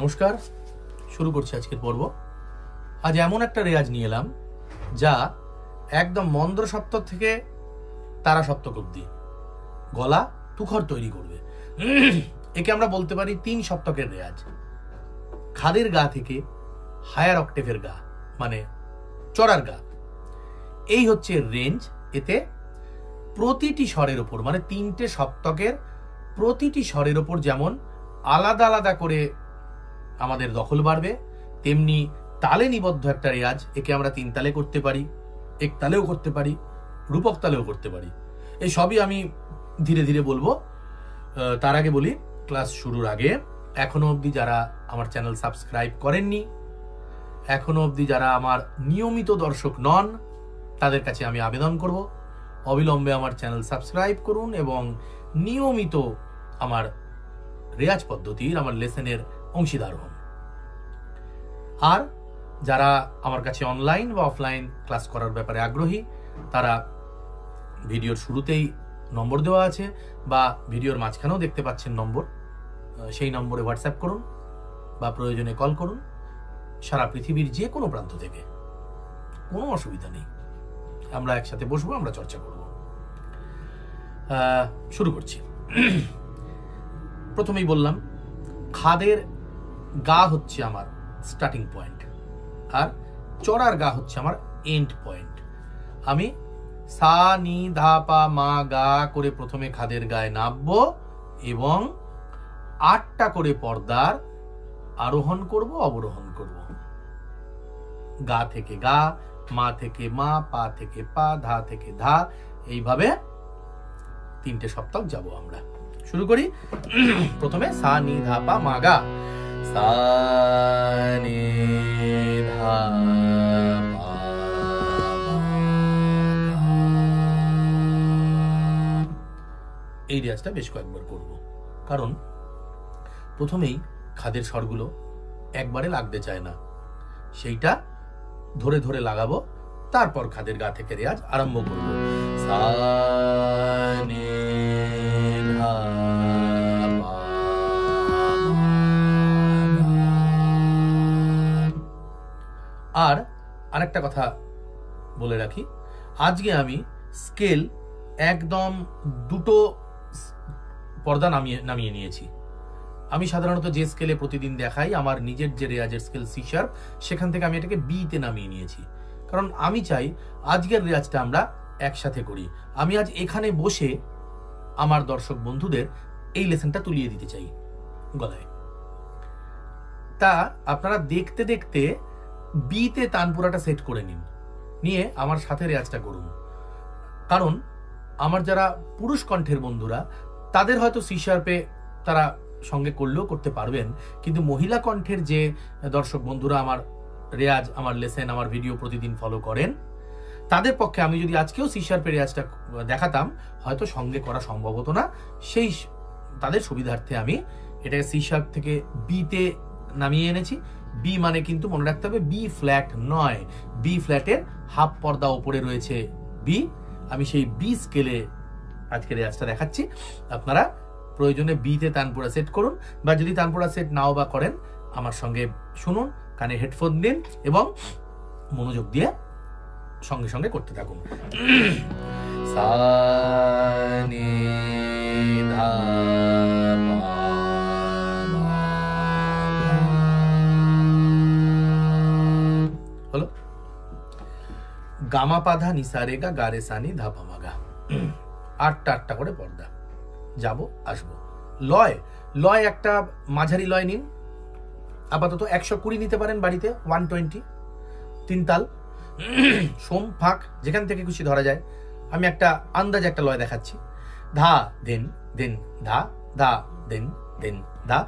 নমস্কার, শুরু করছি আজকের পর্ব। আজ এমন একটা রেয়াজ নিয়ে এলাম যা একদম মন্দ্র সপ্তক থেকে তারা সপ্তক অব্দি গলা তুখর তৈরি করবে। একে আমরা বলতে পারি 3 সপ্তকের রেয়াজ। খাদের গা থেকে হায়ার অক্টেভের গা, মানে চড়ার গা, এই হচ্ছে রেঞ্জ। এতে প্রতিটি স্বরের ওপর, মানে 3টে সপ্তকের প্রতিটি স্বরের ওপর যেমন আলাদা আলাদা করে আমাদের দখল বাড়বে, তেমনি তালে নিবদ্ধ একটা রেয়াজ। একে আমরা 3 তালে করতে পারি, 1 তালেও করতে পারি, রূপক তালেও করতে পারি। এই সবই আমি ধীরে ধীরে বলবো। তার আগে বলি, ক্লাস শুরুর আগে এখনো অবধি যারা আমার চ্যানেল সাবস্ক্রাইব করেননি, এখনো অবধি যারা আমার নিয়মিত দর্শক নন, তাদের কাছে আমি আবেদন করব অবিলম্বে আমার চ্যানেল সাবস্ক্রাইব করুন এবং নিয়মিত আমার রেয়াজ পদ্ধতির, আমার লেসনের অংশীদার হন। আর যারা আমার কাছে অনলাইন বা অফলাইন ক্লাস করার ব্যাপারে আগ্রহী, তারা ভিডিওর শুরুতেই নম্বর দেওয়া আছে বা ভিডিওর মাঝখানেও দেখতে পাচ্ছেন নম্বর, সেই নম্বরে হোয়াটসঅ্যাপ করুন বা প্রয়োজনে কল করুন। সারা পৃথিবীর যে কোনো প্রান্ত থেকে, কোনো অসুবিধা নেই, আমরা একসাথে বসবো, আমরা চর্চা করব। শুরু করছি। প্রথমেই বললাম, খাদের গা হচ্ছে আমার স্টার্টিং পয়েন্ট আর চড়ার গা হচ্ছে আমার এন্ড পয়েন্ট। আমি সা নি ধা পা মা গা করে প্রথমে খাদের গায়ে নামবো এবং 8টা করে পর্দার আরোহণ করব, অবরোহণ করব। গা থেকে গা, মা থেকে মা, পা থেকে পা, ধা থেকে ধা, এইভাবে 3টে সপ্তক যাব আমরা। শুরু করি। প্রথমে সা নি ধা পা মা গা, সা নি ধা পা মা গা। এই রেয়াজটা বেশ কয়েকবার করব, কারণ প্রথমেই খাদের স্বরগুলো একবারে লাগতে চায় না, সেইটা ধরে ধরে লাগাবো, তারপর খাদের গা থেকে রেয়াজ আরম্ভ করব। সা নি ধা পা মা গা। আর আরেকটা কথা বলে রাখি, আজকে আমি স্কেল একদম 2টো পর্দা নামিয়ে নিয়েছি। আমি সাধারণত যে স্কেলে প্রতিদিন দেখাই, আমার নিজের যে রেয়াজের স্কেল সি শার্প, সেখান থেকে আমি এটাকে বিতে নামিয়ে নিয়েছি, কারণ আমি চাই আজকের রেয়াজটা আমরা একসাথে করি। আমি আজ এখানে বসে আমার দর্শক বন্ধুদের এই লেসনটা তুলিয়ে দিতে চাই গলায়। তা আপনারা দেখতে দেখতে বিতে তানপুরাটা সেট করে নিন, নিয়ে আমার সাথে রেয়াজটা করুন। কারণ আমার যারা পুরুষ কণ্ঠের বন্ধুরা, তাদের হয়তো সি শার্পে তারা সঙ্গে করলেও করতে পারবেন, কিন্তু মহিলা কণ্ঠের যে দর্শক বন্ধুরা আমার রেয়াজ, আমার লেসেন, আমার ভিডিও প্রতিদিন ফলো করেন, তাদের পক্ষে আমি যদি আজকেও সি শার্পের রেয়াজটা দেখাতাম, হয়তো সঙ্গে করা সম্ভব হতো না। সেই তাদের সুবিধার্থে আমি এটাকে সি শার্প থেকে বিতে নামিয়ে এনেছি। বি মানে কিন্তু মনে রাখতে হবে বি ফ্ল্যাট নয়, বি ফ্ল্যাটের হাফ পর্দা ওপরে রয়েছে বি। আমি সেই বি স্কেলে আজকে রেয়াজটা দেখাচ্ছি। আপনারা প্রয়োজনে বিতে তানপুরা সেট করুন, বা যদি তানপুরা সেট নাও বা করেন, আমার সঙ্গে শুনুন, কানে হেডফোন দিন এবং মনোযোগ দিয়ে সঙ্গে সঙ্গে করতে থাকুন। সা নি ধা পা মা গা। হলো। গামা পাধা নিসা রে গা, গা রে সা নি ধা পা মা গা। 8টা করে পর্দা যাব, আসবো। লয় একটা মাঝারি লয় নিন, আপাতত 120 নিতে পারেন বাড়িতে, 120, 3 তাল, সোম ফাঁক, যেখান থেকে খুশি ধরা যায়। আমি একটা আন্দাজে একটা লয় দেখাচ্ছি। ধা দেন দেন, ধা ধা দেন দেন, ধা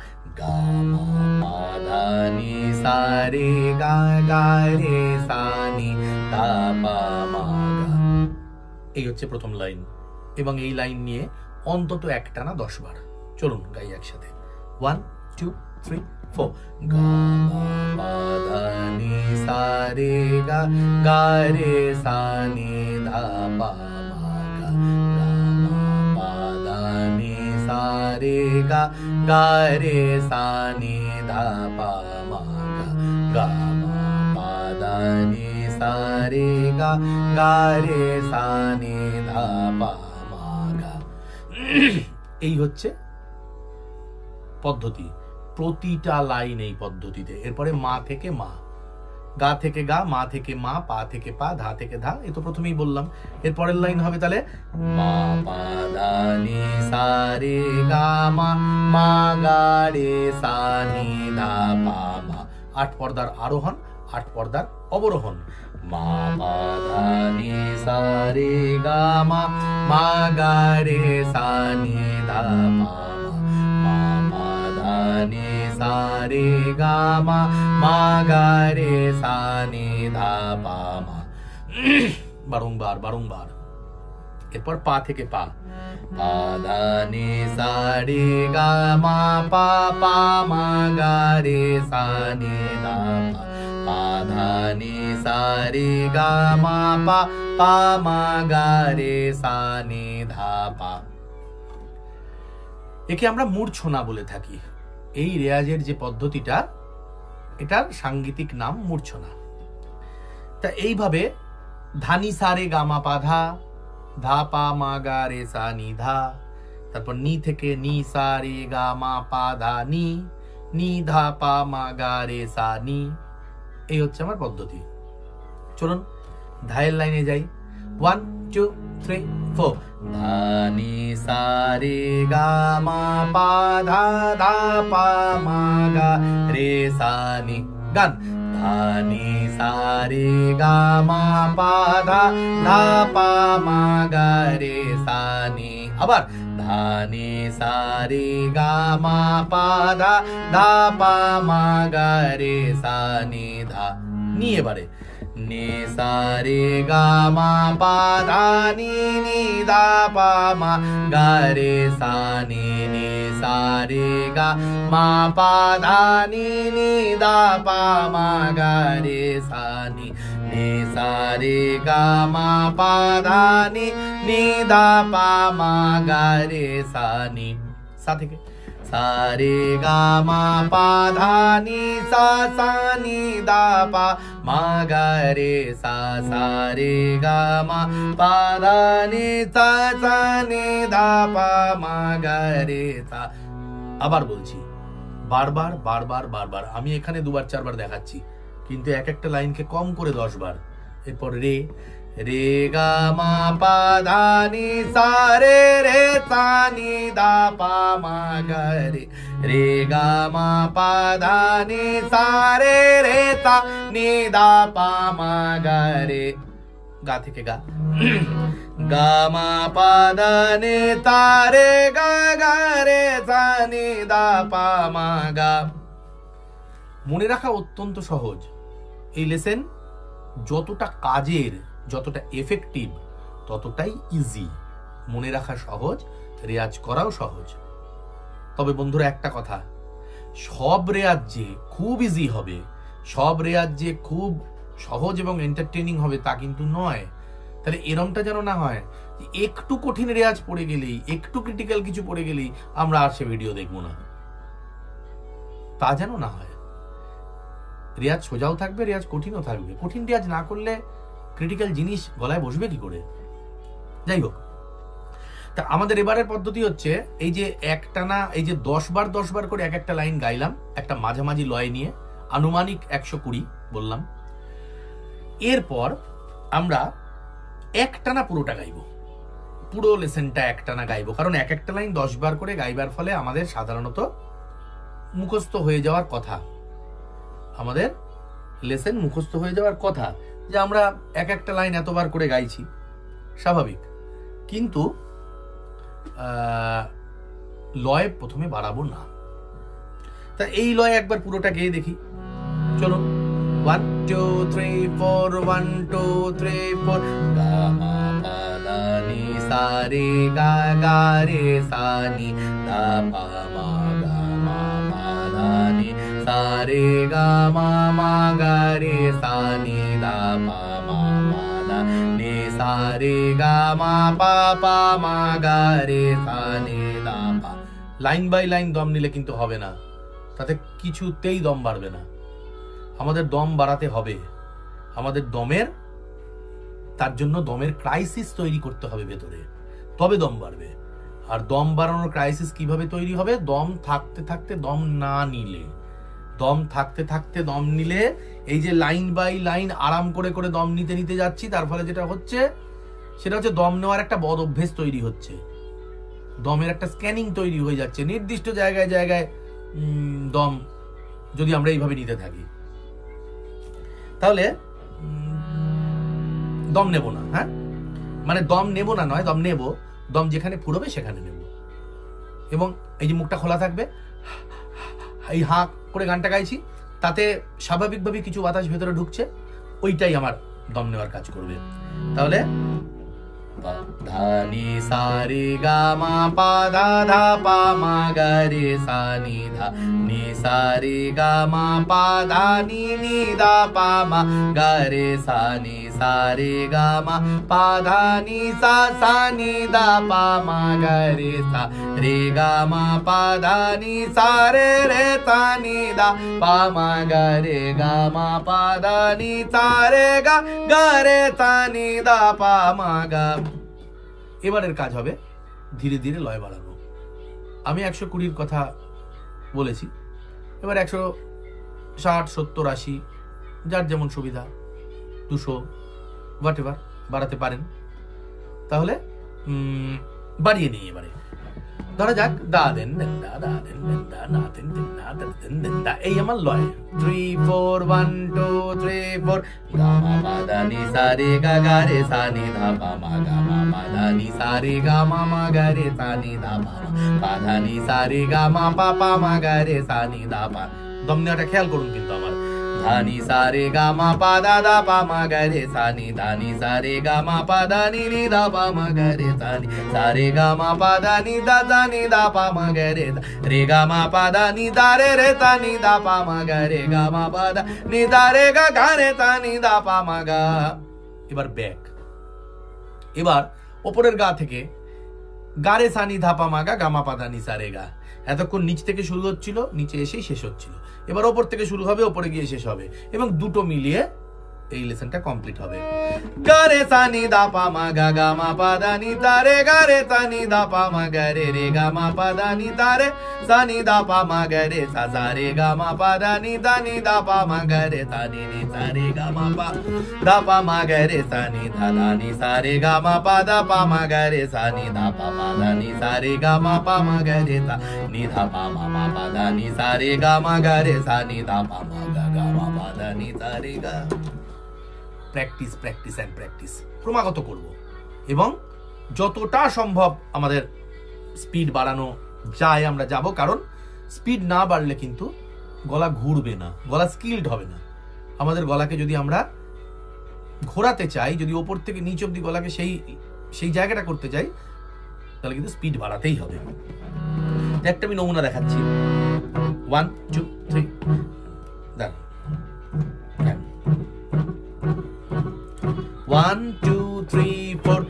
গা মা পা ধা নি সা রে গা, গা রে সা নি ধা পা মা গা। এই হচ্ছে প্রথম লাইন, এবং এই লাইন নিয়ে অন্তত একটানা 10 বার। চলুন গাই একসাথে। 1 2 3 4। গা মা পা ধা নি সা রে গা, গা রে সা নি ধা পা মা গা, গা মা পা ধা নি সা রে গা, গা রে সা নি धा पा मा गा मा पा धा नि सा रे गा রে সা নি ধা পা মা গা। এই হচ্ছে পদ্ধতি, প্রতিটা লাইন এই পদ্ধতিতে। এরপরে মা থেকে মা, গা থেকে গা, মা থেকে মা, পা থেকে পা, ধা থেকে ধা, এ তো প্রথমেই বললাম। এরপরের লাইন হবে তাহলে মা পা ধা নি সা রে গা মা, মা গা রে সা নি ধা পা মা। 8 পর্দার আরোহণ, 8 পর্দার অবরোহণ। মা পা ধা নি সা রে গা মা, মা গা রে সা নি ধা পা মা, মা পা ধা নি সা রে গা মা, মা গা রে সা নি ধা পা মা। বারংবার বারংবার। এরপর পা থেকে পা, পা ধা নি সা রে গা মা, পা পা মা গা রে সা নি ধা পা, পা ধা নি সা রে গা মা, পা পা মা গা রে সা নি ধা পা। একে আমরা মূর্ছনা বলে থাকি। এই রেয়াজের যে পদ্ধতিটা, এটার সাংগীতিক নাম মূর্ছনা। তা এইভাবে ধানি সা রে গা মা পা ধা, ধা পা মা গা রে সা নি ধা, তারপর নি থেকে নি সা রে গা মা পা ধা নি, নি ধা পা মা গা রে সা নি। এই হচ্ছে আমার পদ্ধতি। চলুন ধায়ের লাইনে যাই। 1 2 3 4। ধা নি সা রে গা মা পা ধা, ধা পা মা গা রে সা নি। গান। ধা নি সা রে গা মা পা ধা, ধা পা মা গা রে সা নি। আবার ধা নি সা রে গা মা পা ধা, ধা পা মা গা রে সা নি ধা। নি এবারে নি সা রে গা মা পা ধা নি, নি ধা পা মা গা রে সা নি, নি সা রে গা মা পা ধা নি, নি ধা পা মা গা রে সা নি, নি সা রে গা মা পা ধা নি, নি ধা পা মা গা রে সা নি। সা থেকে সা রে গা মা পা ধা নি সা, সা নি ধা পা মা গা রে সা, সা রে গা মা পা ধা নি সা, সা নি ধা পা মা গা রে সা। আবার বলছি, বারবার বারবার বারবার। আমি এখানে 2 বার 4 বার দেখাচ্ছি, কিন্তু এক একটা লাইনকে কম করে 10 বার। এরপর রে, রে গা মা পা ধা নি সা রে, রে সা নি ধা পা মা গা রে, রে গা মা পা ধা নি সা রে, রে সা নি ধা পা মা গা রে। গা থেকে গা, গা মা পা ধা নি সা রে গা, গা রে সা নি ধা পা মা গা। মনে রাখা অত্যন্ত সহজ। এই লেসেন যতটা কাজের, যতটা এফেক্টিভ, ততটাই ইজি। মনে রাখা সহজ, রেয়াজ করাও সহজ। তবে বন্ধুরা একটা কথা, সব রেয়াজ যে খুব ইজি হবে, সব রেয়াজ যে খুব সহজ এবং এন্টারটেইনিং হবে তা কিন্তু নয়। তাহলে এরমটা যেন না হয় একটু কঠিন রেয়াজ পড়ে গেলেই, একটু ক্রিটিক্যাল কিছু পড়ে গেলেই আমরা আর সে ভিডিও দেখবো না, তা যেন না হয়। রেয়াজ সোজাও থাকবে, রেয়াজ কঠিনও থাকবে। কঠিন রেয়াজ না করলে ক্রিটিক্যাল জিনিস গলায় বসবে কি করে? যাই হোক, তা আমাদের এবারের পদ্ধতি হচ্ছে এই যে একটানা, এই যে 10 বার 10 বার করে এক একটা লাইন গাইলাম, একটা মাঝামাঝি লয় নিয়ে, আনুমানিক 120 বললাম। এরপর আমরা একটানা পুরোটা গাইবো, পুরো লেসেনটা একটানা গাইবো। কারণ এক একটা লাইন 10 বার করে গাইবার ফলে আমাদের সাধারণত মুখস্থ হয়ে যাওয়ার কথা, আমাদের লেসেন মুখস্থ হয়ে যাওয়ার কথা, যে আমরা এক একটা লাইন এতবার করে গাইছি, স্বাভাবিক। কিন্তু লয় প্রথমে বাড়াবো না। তা এই লয় একবার পুরোটা গেয়ে দেখি। চলুন 1 2 3 4, 1 2 3 4। গা মা পা ধা নি সা রে গা, গা রে সা নি ধা পা মা গা মা পা ধা নি সা রে গা মা, মা গা রে সা নি ধা পা মা মা ধা নি সা রে গা মা পা পা মা গা রে সা নি ধা পা। লাইন বাই লাইন দম নিলে কিন্তু হবে না। তাতে কিছুতেই দম বাড়বে না। আমাদের দম বাড়াতে হবে, আমাদের তার জন্য দমের ক্রাইসিস তৈরি করতে হবে ভেতরে, তবে দম বাড়বে। আর দম বাড়ানোর ক্রাইসিস কিভাবে তৈরি হবে? দম থাকতে থাকতে দম না নিলে, দম থাকতে থাকতে দম নিলে, এই যে লাইন বাই লাইন আরাম করে করে দম নিতে নিতে যাচ্ছি, তার ফলে যেটা হচ্ছে সেটা হচ্ছে দম নেওয়ার একটা বদ অভ্যেস তৈরি হচ্ছে, দমের একটা স্ক্যানিং তৈরি হয়ে যাচ্ছে নির্দিষ্ট জায়গায় জায়গায় দম যদি আমরা এইভাবে নিতে থাকি, তাহলে দম নেব না। হ্যাঁ, মানে দম নেব না নয়, দম নেব, দম যেখানে ফুরবে সেখানে নেব। এবং এই যে মুখটা খোলা থাকবে, এই হাঁ করে গানটা গাইছি, তাতে স্বাভাবিকভাবে কিছু বাতাস ভেতরে ঢুকছে, ওইটাই আমার দম নেওয়ার কাজ করবে। তাহলে ধা নি সা রে গা মা পা ধা ধা পা মা গা রে সা নি ধা, নি সা রে গা মা পা ধা নি নি দা পা মা গা রে সা রে গা মা পা ধা নি সা সা নি দা পা মা গা রে সা রে গা মা পা ধা নি সা রে তা নি দা পা মা গা রে গা মা পা ধা নি সা রে তা নি দা পা মা গা। এবারের কাজ হবে ধীরে ধীরে লয় বাড়ানো। আমি 120 কথা বলেছি, এবার 160, 70, 80 যার যেমন সুবিধা, 200 হোয়াটএভার বাড়াতে পারেন। তাহলে বাড়িয়ে নিই। এবারে ধরা যাক দা দেন দেন দা, দা দেন দেন দা, না দেন দেন দা, দা দেন দেন দা, এই আমার লয়। 3 4 1 2 3 4 গা মা পা ধা নি সা রে গা গা রে সা নি ধা পা মা গা মা পা ধা নি সা রে গা মা মা গা রে সা নি ধা পা মা পা ধা নি সা রে গা মা পা পা মা গা রে সা নি ধা পা। দম নেওয়াটা খেয়াল করুন কিন্তু আমার, ধা নি সা রে গা মা পা দা দা পা মা গা রে সা নি ধা নি সা রে গা মা পা দা নি নি দা পা মা গা রে সা নি সা রে গা মা পা দা নি দা দা নি দা পা মা গা রে রে গা মা পা দা নি দা রে রে তা নি দা পা মা গা রে গা মা পা দা নি দা রে গা গা রে তা নি দা পা মা গা। এবার ব্যাক, এবার ওপরের গা থেকে গা রে সা নি ধা পা মা গা গা মা পা দা নি সা রে গা। এতক্ষণ নিচ থেকে শুরু হচ্ছিল, নিচে এসেই শেষ হচ্ছিল। এবার ওপর থেকে শুরু হবে, ওপরে গিয়ে শেষ হবে, এবং দুটো মিলিয়ে এই লেসনটা কমপ্লিট হবে। গা রে সা নি দা পা মা গা গা মা পা দা নি দা রে গা রে সা নি দা পা মা গা রে রে গা মা পা দা নি দা রে সা নি দা পা মা গা রে সা সা রে গা মা পা দা নি দা পা মা গা রে সা নি নি সা রে গা মা পা দা পা মা গা রে সা নি ধা দা নি সা রে গা মা পা দা পা মা গা রে সা নি দা পা মা দা নি সা রে গা মা পা মা গা রে সা নি ধা পা মা মা পা দা নি সা রে গা মা গা রে সা নি দা পা মা গা গা মা পা দা নি সা রে গা। প্র্যাকটিস প্র্যাকটিস অ্যান্ড প্র্যাকটিস ক্রমাগত করব, এবং যতটা সম্ভব আমাদের স্পিড বাড়ানো যায় আমরা যাব, কারণ স্পিড না বাড়লে কিন্তু গলা ঘুরবে না, গলা স্কিলড হবে না। আমাদের গলাকে যদি আমরা ঘোরাতে চাই, যদি ওপর থেকে নিচ অব্দি গলাকে সেই জায়গাটা করতে চাই, তাহলে কিন্তু স্পিড বাড়াতেই হবে। একটা আমি নমুনা দেখাচ্ছি। 1 2 3 দেখ, 1 2 3 4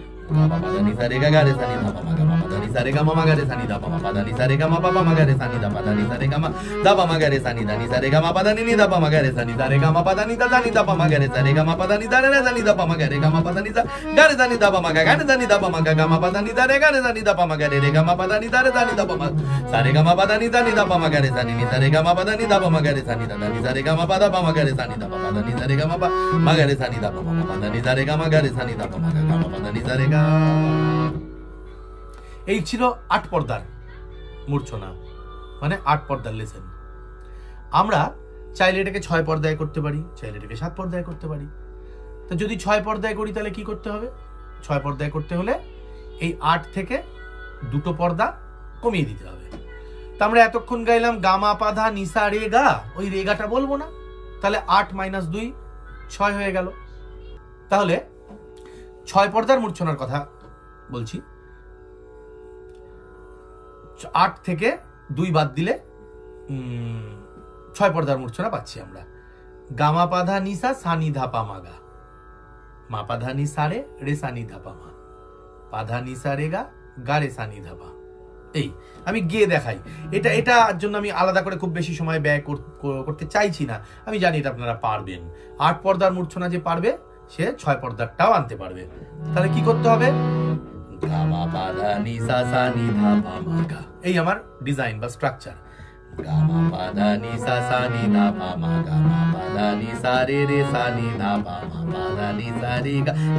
ni sa re ga ga re sa ni da pa ma ga ma pa da ni sa re ga ma ma ga re sa ni da pa ma pa da ni sa re ga ma pa pa ma ga re sa ni da pa da ni sa re ga ma da pa ma ga re sa ni da ni sa re ga ma pa da ni da pa ma ga re sa ni da re ga ma pa da ni da pa ma ga re sa re ga ma pa da ni da re sa ni da pa ma ga re ga ma pa da ni da ga re sa ni da pa ma ga ga re sa ni da pa ma ga ga ma pa da ni da re ga re sa ni da pa ma ga re re ga ma pa da ni da re sa ni da pa ma sa re ga ma pa da ni da pa ma ga re sa ni sa re ga ma pa da ni da pa ma ga re sa ni da ni sa re ga ma pa da pa ma ga re sa ni da pa pa da ni sa re ga ma pa ma ga re sa ni da pa ma pa da ni sa re ga ma ga re sa ni da pa ma ga ga ma pa da ni sa re ga। এই ছিল 8 পর্দার মূর্ছনা, মানে 8 পর্দার lesson. আমরা চাইলে এটাকে 6 পর্দায় করতে পারি, চাইলে এটাকে 7 পর্দায় করতে পারি। তো যদি 6 পর্দায় করি তাহলে কি করতে হবে? 6 পর্দায় করতে হলে এই 8 থেকে দুটো পর্দা কমিয়ে দিতে হবে। তা আমরা এতক্ষণ গাইলাম গামা পাধা নিসা রেগা, ওই রেগাটা বলবো না, তাহলে 8 - 2 6 হয়ে গেল। তাহলে 6 পর্দার মূর্ছনার কথা বলছি। 8 থেকে 2 বাদ দিলে 6 পর্দার মূর্ছনা পাচ্ছি আমরা। গামা পাধা নিসা সানি ধাপা মাগা, মা পাধা নিসা রে রে সানি ধাপা মা, পাধা নিসা রেগা গা রে সানি ধাপা, এই আমি গিয়ে দেখাই, এটার জন্য আমি আলাদা করে খুব বেশি সময় ব্যয় করতে চাইছি না। আমি জানি এটা আপনারা পারবেন। 8 পর্দার মূর্ছনা যে পারবে সে 6 পর্দারটাও আনতে পারবে। তাহলে কি করতে হবে? এই আমার ডিজাইন বা স্ট্রাকচার। গামা পাদা নি সা সা নি ধা পা মা গামা পাদা নি সা রে রে সা নি ধা পা মা পাদা নি সা রে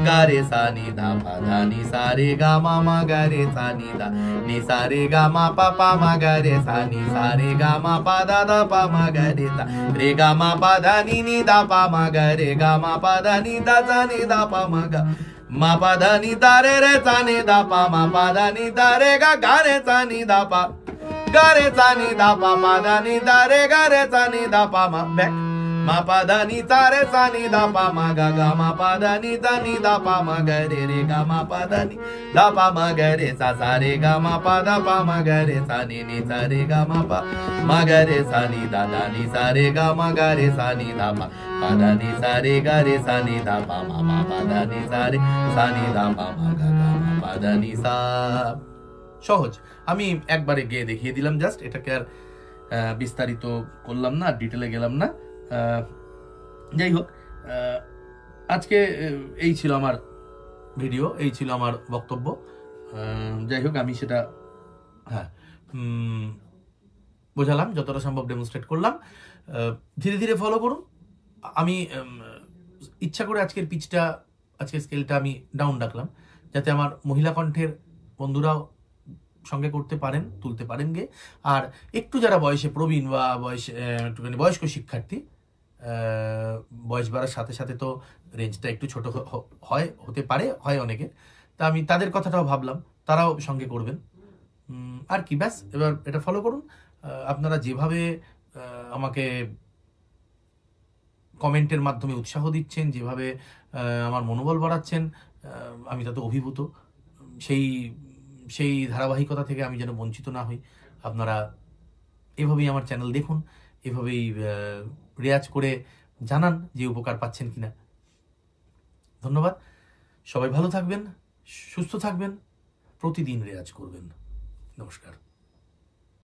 গা রে সা নি ধা পা ধা নি সা রে গা মা মা গা রে সা নি ধা নি সা রে গা মা পা পা মা গা রে সা নি সা রে গা মা পা দা দা পা মা গা রে সা রে গা মা পা ধা নি নি ধা পা মা গা রে গা মা পা ধা নি ধা সা নি ধা পা মা গা মা পা ধা নি ধা রে রে সা নি ধা পা মা পা ধা নি ধা রে গা রে সা নি ধা পা ga re sa ni da pa ma da ni da re ga re sa ni da pa ma back ma pa da ni ta re sa ni da pa ma ga ga ma pa da ni da pa ma ga re ga ma pa da ni da pa ma ga re sa sa re ga ma pa da pa ma ga re sa ni sa re ga ma ga re sa ni da ni sa re ga ma ga re sa ni da pa da ni sa re ga re sa ni da pa ma pa da ni sa re sa ni da pa ma ga ma pa da ni sa। সহজ, আমি একবারে গিয়ে দেখিয়ে দিলাম just, এটাকে আর বিস্তারিত করলাম না, ডিটেলে গেলাম না। যাই হোক, আজকে এই ছিল আমার ভিডিও, এই ছিল আমার বক্তব্য। যাই হোক, আমি সেটা বোঝালাম, যতটা সম্ভব ডেমনস্ট্রেট করলাম। ধীরে ধীরে ফলো করুন। আমি ইচ্ছা করে আজকের স্কেলটা আমি ডাউন রাখলাম, যাতে আমার মহিলা কণ্ঠের বন্ধুরাও সঙ্গে করতে পারেন, তুলতে পারেন গে। আর একটু যারা বয়সে প্রবীণ বা একটুখানি বয়স্ক শিক্ষার্থী, বয়স বাড়ার সাথে সাথে তো রেঞ্জটা একটু ছোট হতে পারে, হয় অনেকে। তা আমি তাদের কথাটাও ভাবলাম, তারাও সঙ্গে করবেন। আর কি, ব্যাস, এবার এটা ফলো করুন। আপনারা যেভাবে আমাকে কমেন্টের মাধ্যমে উৎসাহ দিচ্ছেন, যেভাবে আমার মনোবল বাড়াচ্ছেন, আমি তাতে অভিভূত। সেই ধারাবাহিকতা থেকে আমি যেন বঞ্চিত না হই। আপনারা এভাবেই আমার চ্যানেল দেখুন, এভাবেই রেয়াজ করে জানান যে উপকার পাচ্ছেন কিনা। ধন্যবাদ। সবাই ভালো থাকবেন, সুস্থ থাকবেন, প্রতিদিন রেয়াজ করবেন। নমস্কার।